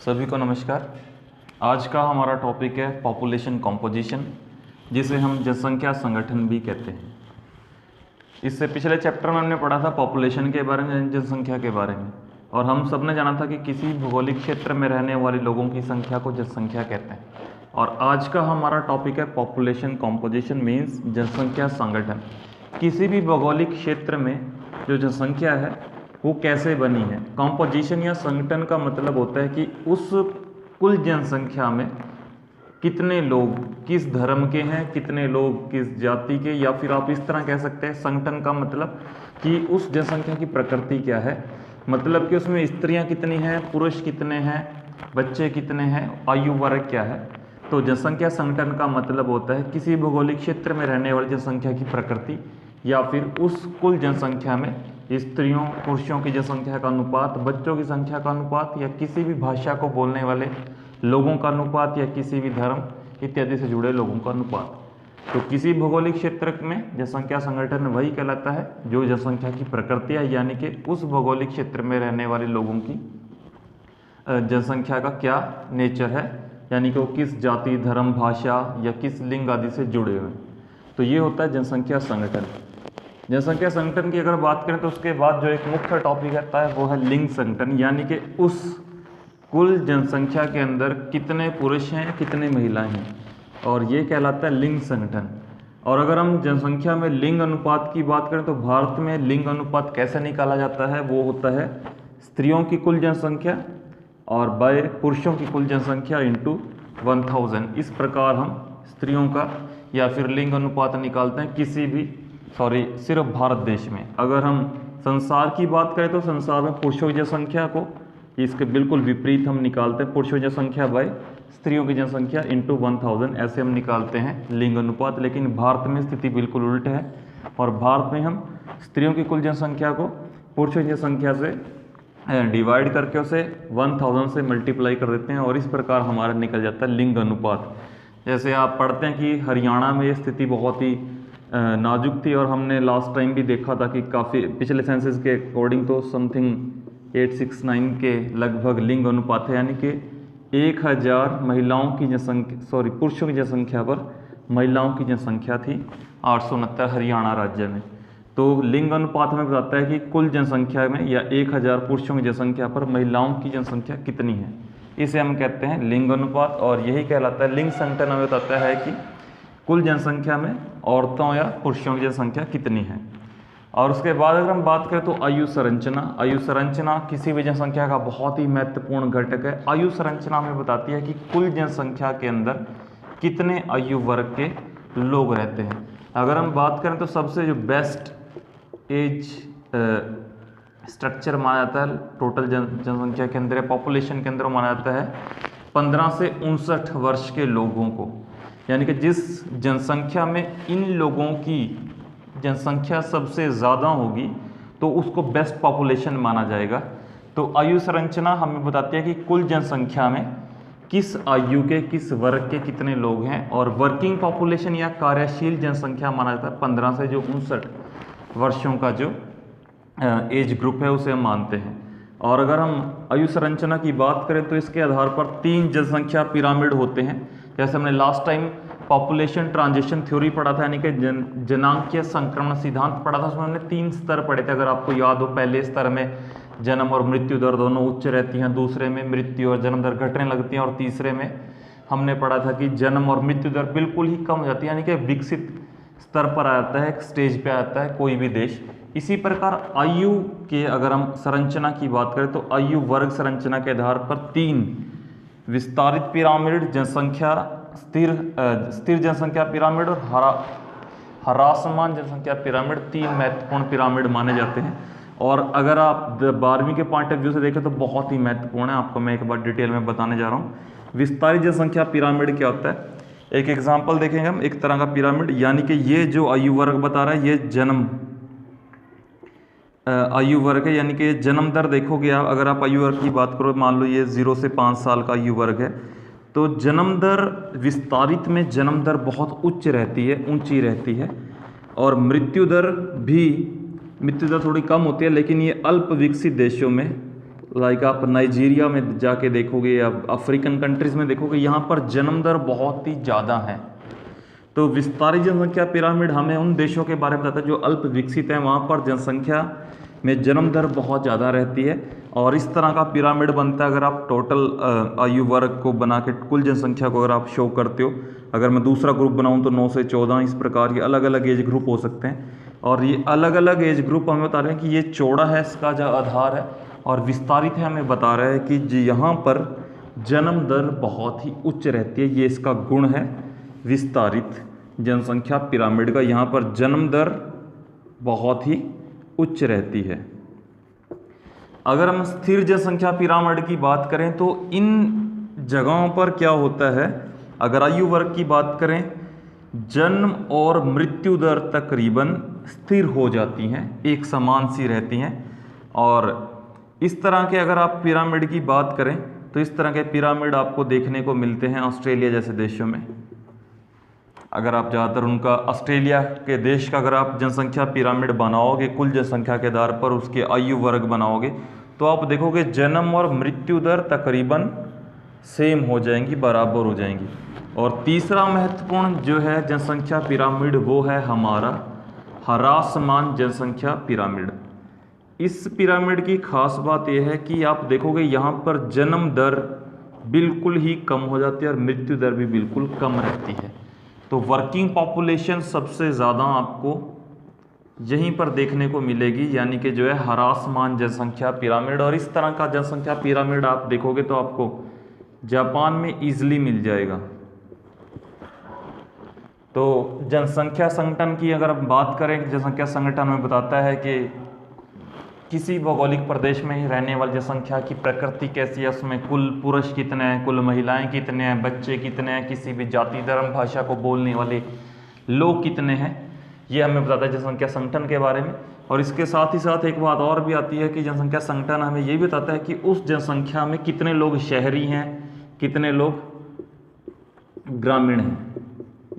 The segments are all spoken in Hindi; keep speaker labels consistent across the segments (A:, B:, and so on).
A: सभी को नमस्कार। आज का हमारा टॉपिक है पॉपुलेशन कॉम्पोजिशन, जिसे हम जनसंख्या संगठन भी कहते हैं। इससे पिछले चैप्टर में हमने पढ़ा था पॉपुलेशन के बारे में, जनसंख्या के बारे में, और हम सब ने जाना था कि किसी भौगोलिक क्षेत्र में रहने वाले लोगों की संख्या को जनसंख्या कहते हैं। और आज का हमारा टॉपिक है पॉपुलेशन कॉम्पोजिशन मीन्स जनसंख्या संगठन। किसी भी भौगोलिक क्षेत्र में जो जनसंख्या है वो कैसे बनी है। कॉम्पोजिशन या संगठन का मतलब होता है कि उस कुल जनसंख्या में कितने लोग किस धर्म के हैं, कितने लोग किस जाति के, या फिर आप इस तरह कह सकते हैं संगठन का मतलब कि उस जनसंख्या की प्रकृति क्या है, मतलब कि उसमें स्त्रियां कितनी हैं, पुरुष कितने हैं, बच्चे कितने हैं, आयु वर्ग क्या है। तो जनसंख्या संगठन का मतलब होता है किसी भौगोलिक क्षेत्र में रहने वाली जनसंख्या की प्रकृति, या फिर उस कुल जनसंख्या में स्त्रियों पुरुषों की जनसंख्या का अनुपात, बच्चों की संख्या का अनुपात, या किसी भी भाषा को बोलने वाले लोगों का अनुपात, या किसी भी धर्म इत्यादि से जुड़े लोगों का अनुपात। तो किसी भौगोलिक क्षेत्र में जनसंख्या संगठन वही कहलाता है जो जनसंख्या की प्रकृति है, यानी कि उस भौगोलिक क्षेत्र में रहने वाले लोगों की जनसंख्या का क्या नेचर है, यानी कि वो किस जाति, धर्म, भाषा या किस लिंग आदि से जुड़े हुए हैं। तो ये होता है जनसंख्या संगठन। जनसंख्या संगठन की अगर बात करें तो उसके बाद जो एक मुख्य टॉपिक आता है वो है लिंग संगठन, यानी कि उस कुल जनसंख्या के अंदर कितने पुरुष हैं, कितने महिलाएं हैं, और ये कहलाता है लिंग संगठन। और अगर हम जनसंख्या में लिंग अनुपात की बात करें तो भारत में लिंग अनुपात कैसे निकाला जाता है, वो होता है स्त्रियों की कुल जनसंख्या और बाय पुरुषों की कुल जनसंख्या इंटू 1000। इस प्रकार हम स्त्रियों का या फिर लिंग अनुपात निकालते हैं किसी भी सिर्फ भारत देश में। अगर हम संसार की बात करें तो संसार में पुरुषों की जनसंख्या को इसके बिल्कुल विपरीत हम निकालते हैं, पुरुषों की जनसंख्या बाय स्त्रियों की जनसंख्या इंटू 1000, ऐसे हम निकालते हैं लिंग अनुपात। लेकिन भारत में स्थिति बिल्कुल उल्ट है, और भारत में हम स्त्रियों की कुल जनसंख्या को पुरुषों की जनसंख्या से डिवाइड करके उसे 1000 से मल्टीप्लाई कर देते हैं, और इस प्रकार हमारा निकल जाता है लिंग अनुपात। जैसे आप पढ़ते हैं कि हरियाणा में ये स्थिति बहुत ही नाजुक थी, और हमने लास्ट टाइम भी देखा था कि काफ़ी पिछले सेंसस के अकॉर्डिंग तो समथिंग 869 के लगभग लिंग अनुपात है, यानी कि 1000 महिलाओं की जनसंख्या पुरुषों की जनसंख्या पर महिलाओं की जनसंख्या थी 869 हरियाणा राज्य में। तो लिंग अनुपात हमें बताता है कि कुल जनसंख्या में या 1000 पुरुषों की जनसंख्या पर महिलाओं की जनसंख्या कितनी है, इसे हम कहते हैं लिंग अनुपात। और यही कहलाता है लिंग संगठन हमें बताता है कि कुल जनसंख्या में औरतों या पुरुषों की जनसंख्या कितनी है। और उसके बाद अगर हम बात करें तो आयु संरचना किसी भी जनसंख्या का बहुत ही महत्वपूर्ण घटक है। आयु संरचना हमें बताती है कि कुल जनसंख्या के अंदर कितने आयु वर्ग के लोग रहते हैं। अगर हम बात करें तो सबसे जो बेस्ट एज स्ट्रक्चर माना जाता है टोटल जनसंख्या के अंदर, पॉपुलेशन के अंदर माना जाता है 15 से 59 वर्ष के लोगों को, यानी कि जिस जनसंख्या में इन लोगों की जनसंख्या सबसे ज़्यादा होगी तो उसको बेस्ट पॉपुलेशन माना जाएगा। तो आयु संरचना हमें बताती है कि कुल जनसंख्या में किस आयु के, किस वर्ग के कितने लोग हैं। और वर्किंग पॉपुलेशन या कार्यशील जनसंख्या माना जाता है 15 से जो 59 वर्षों का जो एज ग्रुप है उसे हम मानते हैं। और अगर हम आयु संरचना की बात करें तो इसके आधार पर 3 जनसंख्या पिरामिड होते हैं। जैसे हमने last time population transition theory पढ़ा था, यानी कि जनांकीय संक्रमण सिद्धांत पढ़ा था, उसमें हमने 3 स्तर पढ़े थे। अगर आपको याद हो, पहले स्तर में जन्म और मृत्यु दर दोनों उच्च रहती हैं, दूसरे में मृत्यु और जन्म दर घटने लगती हैं, और तीसरे में हमने पढ़ा था कि जन्म और मृत्यु दर बिल्कुल ही कम हो जाती है, यानी कि विकसित स्तर पर आ जाता है, एक स्टेज पे आता है कोई भी देश। इसी प्रकार आयु के अगर हम संरचना की बात करें तो आयु वर्ग संरचना के आधार पर 3 विस्तारित पिरामिड, जनसंख्या स्थिर जनसंख्या पिरामिड और ह्रासमान जनसंख्या पिरामिड 3 महत्वपूर्ण पिरामिड माने जाते हैं। और अगर आप 12वीं के पॉइंट ऑफ व्यू से देखें तो बहुत ही महत्वपूर्ण है, आपको मैं एक बार डिटेल में बताने जा रहा हूँ। विस्तारित जनसंख्या पिरामिड क्या होता है, एक एग्जाम्पल देखेंगे हम, एक तरह का पिरामिड, यानी कि ये जो आयु वर्ग बता रहा है ये जन्म आयु वर्ग है, यानी कि जन्म दर देखोगे आप, अगर आप आयु वर्ग की बात करो, मान लो ये 0 से 5 साल का आयु वर्ग है, तो जन्म दर विस्तारित में जन्म दर बहुत उच्च रहती है, ऊंची रहती है। और मृत्यु दर थोड़ी कम होती है, लेकिन ये अल्प विकसित देशों में लाइक आप नाइजीरिया में जाके देखोगे या अफ्रीकन कंट्रीज़ में देखोगे, यहाँ पर जन्म दर बहुत ही ज़्यादा है। तो विस्तारित जनसंख्या पिरामिड हमें उन देशों के बारे में बताता है जो अल्प विकसित हैं, वहाँ पर जनसंख्या में जन्म दर बहुत ज़्यादा रहती है और इस तरह का पिरामिड बनता है। अगर आप टोटल आयु वर्ग को बना के कुल जनसंख्या को अगर आप शो करते हो, अगर मैं दूसरा ग्रुप बनाऊँ तो 9 से 14, इस प्रकार के अलग अलग एज ग्रुप हो सकते हैं। और ये अलग अलग एज ग्रुप हमें बता रहे हैं कि ये चौड़ा है, इसका जो आधार है, और विस्तारित है हमें बता रहा है कि जी यहाँ पर जन्म दर बहुत ही उच्च रहती है। ये इसका गुण है विस्तारित जनसंख्या पिरामिड का, यहाँ पर जन्म दर बहुत ही उच्च रहती है। अगर हम स्थिर जनसंख्या पिरामिड की बात करें तो इन जगहों पर क्या होता है, अगर आयु वर्ग की बात करें, जन्म और मृत्यु दर तकरीबन स्थिर हो जाती हैं, एक समान सी रहती हैं। और इस तरह के अगर आप पिरामिड की बात करें तो इस तरह के पिरामिड आपको देखने को मिलते हैं ऑस्ट्रेलिया जैसे देशों में। अगर आप ज़्यादातर उनका ऑस्ट्रेलिया के देश का अगर आप जनसंख्या पिरामिड बनाओगे, कुल जनसंख्या के आधार पर उसके आयु वर्ग बनाओगे, तो आप देखोगे जन्म और मृत्यु दर तकरीबन सेम हो जाएंगी, बराबर हो जाएंगी। और तीसरा महत्वपूर्ण जो है जनसंख्या पिरामिड वो है हमारा ह्रासमान जनसंख्या पिरामिड। इस पिरामिड की खास बात यह है कि आप देखोगे यहाँ पर जन्म दर बिल्कुल ही कम हो जाती है और मृत्यु दर भी बिल्कुल कम रहती है। तो वर्किंग पॉपुलेशन सबसे ज़्यादा आपको यहीं पर देखने को मिलेगी, यानी कि जो है ह्रासमान जनसंख्या पिरामिड। और इस तरह का जनसंख्या पिरामिड आप देखोगे तो आपको जापान में ईजिली मिल जाएगा। तो जनसंख्या संगठन की अगर हम बात करें, जनसंख्या संगठन में बताता है कि किसी भौगोलिक प्रदेश में ही रहने वाली जनसंख्या की प्रकृति कैसी है, उसमें कुल पुरुष कितने हैं, कुल महिलाएं कितने हैं, बच्चे कितने हैं, किसी भी जाति धर्म भाषा को बोलने वाले लोग कितने हैं, ये हमें बताता है जनसंख्या संगठन के बारे में। और इसके साथ ही साथ एक बात और भी आती है कि जनसंख्या संगठन हमें ये भी बताता है कि उस जनसंख्या में कितने लोग शहरी हैं, कितने लोग ग्रामीण हैं।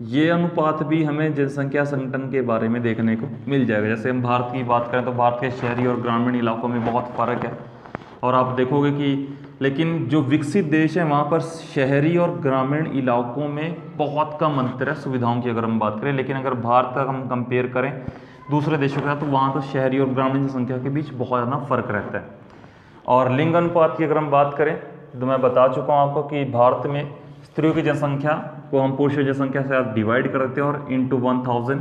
A: ये अनुपात भी हमें जनसंख्या संगठन के बारे में देखने को मिल जाएगा। जैसे हम भारत की बात करें तो भारत के शहरी और ग्रामीण इलाकों में बहुत फ़र्क है, और आप देखोगे कि लेकिन जो विकसित देश हैं वहाँ पर शहरी और ग्रामीण इलाकों में बहुत कम अंतर है सुविधाओं की अगर हम बात करें। लेकिन अगर भारत का हम कंपेयर करें दूसरे देशों के साथ तो वहाँ तो शहरी और ग्रामीण जनसंख्या के बीच बहुत ज़्यादा फ़र्क रहता है। और लिंग अनुपात की अगर हम बात करें तो मैं बता चुका हूँ आपको कि भारत में स्त्रियों की जनसंख्या को हम पुरुषों की जनसंख्या से डिवाइड कर देते हैं और इंटू 1000,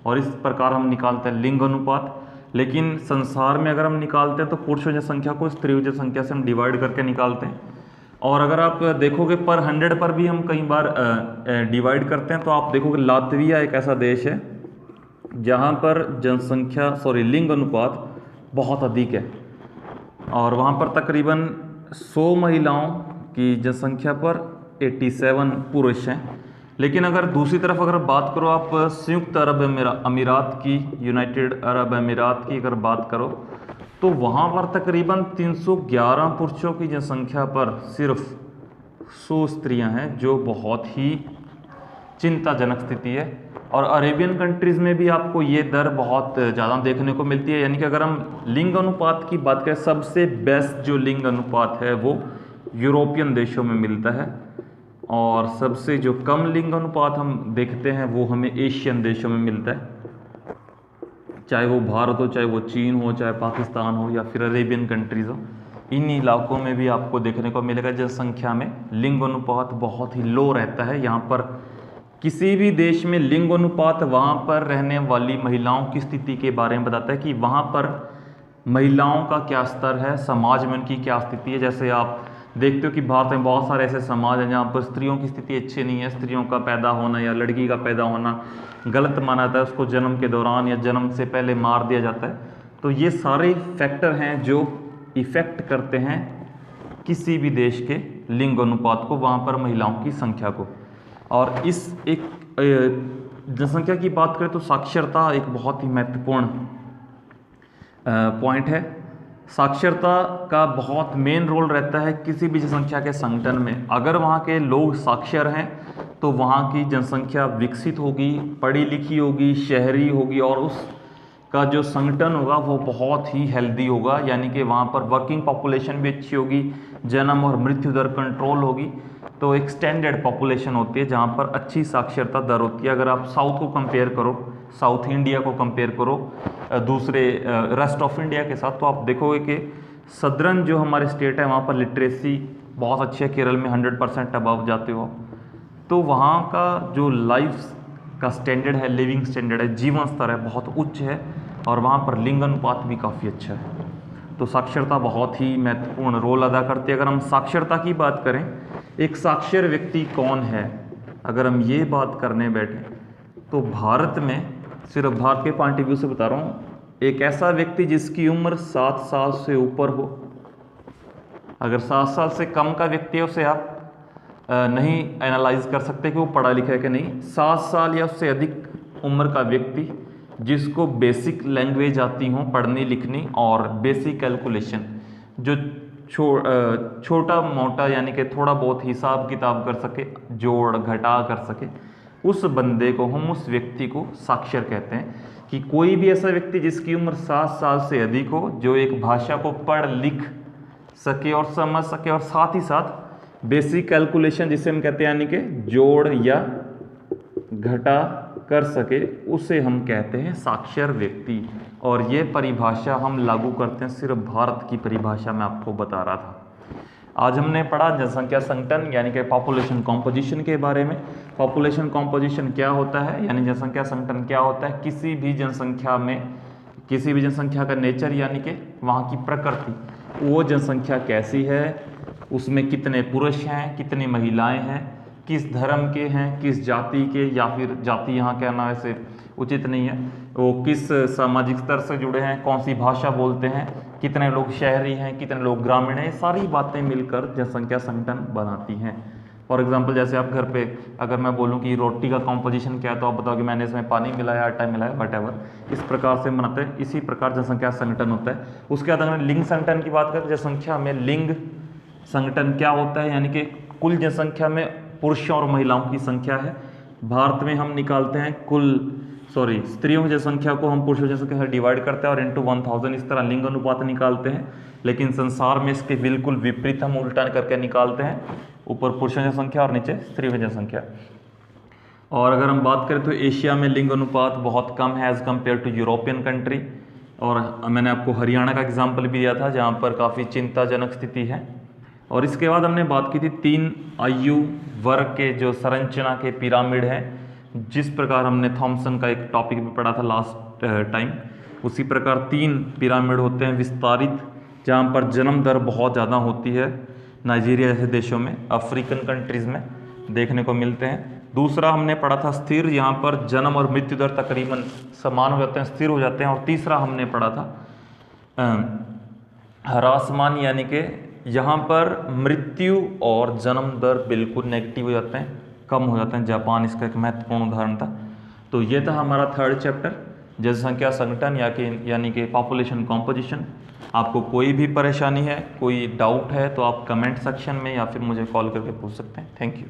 A: और इस प्रकार हम निकालते हैं लिंग अनुपात। लेकिन संसार में अगर हम निकालते हैं तो पुरुषों की जनसंख्या को स्त्रियों की जनसंख्या से हम डिवाइड करके निकालते हैं। और अगर आप देखोगे पर 100 पर भी हम कई बार डिवाइड करते हैं, तो आप देखोगे लातविया एक ऐसा देश है जहाँ पर लिंग अनुपात बहुत अधिक है, और वहाँ पर तकरीबन 100 महिलाओं की जनसंख्या पर 87 पुरुष हैं। लेकिन अगर दूसरी तरफ अगर बात करो आप संयुक्त अरब अमीरात की, यूनाइटेड अरब अमीरात की अगर बात करो, तो वहाँ पर तकरीबन 311 पुरुषों की जनसंख्या पर सिर्फ 100 स्त्रियां हैं, जो बहुत ही चिंताजनक स्थिति है। और अरेबियन कंट्रीज़ में भी आपको ये दर बहुत ज़्यादा देखने को मिलती है। यानी कि अगर हम लिंग अनुपात की बात करें, सबसे बेस्ट जो लिंग अनुपात है वो यूरोपियन देशों में मिलता है, और सबसे जो कम लिंग अनुपात हम देखते हैं वो हमें एशियन देशों में मिलता है, चाहे वो भारत हो, चाहे वो चीन हो, चाहे पाकिस्तान हो, या फिर अरेबियन कंट्रीज़ हो। इन इलाकों में भी आपको देखने को मिलेगा जनसंख्या में लिंग अनुपात बहुत ही लो रहता है। यहाँ पर किसी भी देश में लिंग अनुपात वहाँ पर रहने वाली महिलाओं की स्थिति के बारे में बताता है कि वहाँ पर महिलाओं का क्या स्तर है, समाज में उनकी क्या स्थिति है। जैसे आप देखते हो कि भारत में बहुत सारे ऐसे समाज हैं जहाँ पर स्त्रियों की स्थिति अच्छी नहीं है, स्त्रियों का पैदा होना या लड़की का पैदा होना गलत माना जाता है, उसको जन्म के दौरान या जन्म से पहले मार दिया जाता है। तो ये सारे फैक्टर हैं जो इफ़ेक्ट करते हैं किसी भी देश के लिंग अनुपात को, वहाँ पर महिलाओं की संख्या को। और इस एक जनसंख्या की बात करें तो साक्षरता एक बहुत ही महत्वपूर्ण पॉइंट है। साक्षरता का बहुत मेन रोल रहता है किसी भी जनसंख्या के संगठन में। अगर वहाँ के लोग साक्षर हैं तो वहाँ की जनसंख्या विकसित होगी, पढ़ी लिखी होगी, शहरी होगी, और उस का जो संगठन होगा वो बहुत ही हेल्दी होगा, यानी कि वहाँ पर वर्किंग पॉपुलेशन भी अच्छी होगी, जन्म और मृत्यु दर कंट्रोल होगी। तो एक स्टैंडर्ड पॉपुलेशन होती है जहाँ पर अच्छी साक्षरता दर होती है। अगर आप साउथ को कंपेयर करो, साउथ इंडिया को कंपेयर करो दूसरे रेस्ट ऑफ इंडिया के साथ, तो आप देखोगे कि सदर्न जो हमारे स्टेट है वहाँ पर लिटरेसी बहुत अच्छी है, केरल में 100% अबव जाते हो। तो वहाँ का जो लाइफ का स्टैंडर्ड है, लिविंग स्टैंडर्ड है, जीवन स्तर है, बहुत उच्च है, और वहाँ पर लिंग अनुपात भी काफ़ी अच्छा है। तो साक्षरता बहुत ही महत्वपूर्ण रोल अदा करती है। अगर हम साक्षरता की बात करें, एक साक्षर व्यक्ति कौन है, अगर हम ये बात करने बैठे तो भारत में, सिर्फ भारत के पॉइंट ऑफ व्यू से बता रहा हूँ, एक ऐसा व्यक्ति जिसकी उम्र 7 साल से ऊपर हो। अगर 7 साल से कम का व्यक्ति है उसे आप नहीं एनालाइज कर सकते कि वो पढ़ा लिखा है कि नहीं। 7 साल या उससे अधिक उम्र का व्यक्ति जिसको बेसिक लैंग्वेज आती हो, पढ़नी लिखनी और बेसिक कैलकुलेशन, जो छोटा मोटा यानी कि थोड़ा बहुत हिसाब किताब कर सके, जोड़ घटा कर सके, उस बंदे को हम, उस व्यक्ति को साक्षर कहते हैं। कि कोई भी ऐसा व्यक्ति जिसकी उम्र 7 साल से अधिक हो, जो एक भाषा को पढ़ लिख सके और समझ सके, और साथ ही साथ बेसिक कैलकुलेशन जिसे हम कहते हैं यानी कि जोड़ या घटा कर सके, उसे हम कहते हैं साक्षर व्यक्ति। और ये परिभाषा हम लागू करते हैं, सिर्फ भारत की परिभाषा मैं आपको बता रहा था। आज हमने पढ़ा जनसंख्या संगठन यानी कि पॉपुलेशन कॉम्पोजिशन के बारे में। पॉपुलेशन कॉम्पोजिशन क्या होता है, यानी जनसंख्या संगठन क्या होता है। किसी भी जनसंख्या में, किसी भी जनसंख्या का नेचर यानी कि वहाँ की प्रकृति, वो जनसंख्या कैसी है, उसमें कितने पुरुष हैं, कितनी महिलाएं हैं, किस धर्म के हैं, किस जाति के, या फिर जाति यहाँ कहना वैसे उचित नहीं है, वो किस सामाजिक स्तर से जुड़े हैं, कौन सी भाषा बोलते हैं, कितने लोग शहरी हैं, कितने लोग ग्रामीण हैं, ये सारी बातें मिलकर जनसंख्या संगठन बनाती हैं। फॉर एग्जांपल, जैसे आप घर पे अगर मैं बोलूं कि रोटी का कॉम्पोजिशन क्या है, तो आप बताओ कि मैंने इसमें पानी मिलाया, आटा मिलाया, वटेवर, इस प्रकार से बनाते हैं। इसी प्रकार जनसंख्या संगठन होता है। उसके बाद अगर लिंग संगठन की बात करें, जनसंख्या में लिंग संगठन क्या होता है, यानी कि कुल जनसंख्या में पुरुषों और महिलाओं की संख्या है। भारत में हम निकालते हैं स्त्रियों की जनसंख्या को हम पुरुषों की जनसंख्या से डिवाइड करते हैं और इंटू 1000 इस तरह लिंग अनुपात निकालते हैं। लेकिन संसार में इसके बिल्कुल विपरीत हम उल्टा करके निकालते हैं, ऊपर पुरुषों की जनसंख्या और नीचे स्त्रियों की जनसंख्या। और अगर हम बात करें तो एशिया में लिंग अनुपात बहुत कम है as compared to European country. और मैंने आपको हरियाणा का एग्जाम्पल भी दिया था जहाँ पर काफ़ी चिंताजनक स्थिति है। और इसके बाद हमने बात की थी 3 आयु वर्ग के जो संरचना के पिरामिड हैं, जिस प्रकार हमने थॉमसन का एक टॉपिक भी पढ़ा था लास्ट टाइम, उसी प्रकार 3 पिरामिड होते हैं विस्तारित, जहाँ पर जन्म दर बहुत ज़्यादा होती है। नाइजीरिया जैसे देशों में, अफ्रीकन कंट्रीज़ में देखने को मिलते हैं। दूसरा हमने पढ़ा था स्थिर, यहाँ पर जन्म और मृत्यु दर तकरीबन समान हो जाते हैं, स्थिर हो जाते हैं। और तीसरा हमने पढ़ा था ह्रासमान, यानी कि यहाँ पर मृत्यु और जन्म दर बिल्कुल नेगेटिव हो जाते हैं, कम हो जाते हैं। जापान इसका एक महत्वपूर्ण उदाहरण था। तो ये था हमारा 3rd चैप्टर, जनसंख्या संगठन यानी कि पॉपुलेशन कॉम्पोजिशन। आपको कोई भी परेशानी है, कोई डाउट है, तो आप कमेंट सेक्शन में या फिर मुझे कॉल करके पूछ सकते हैं। Thank you.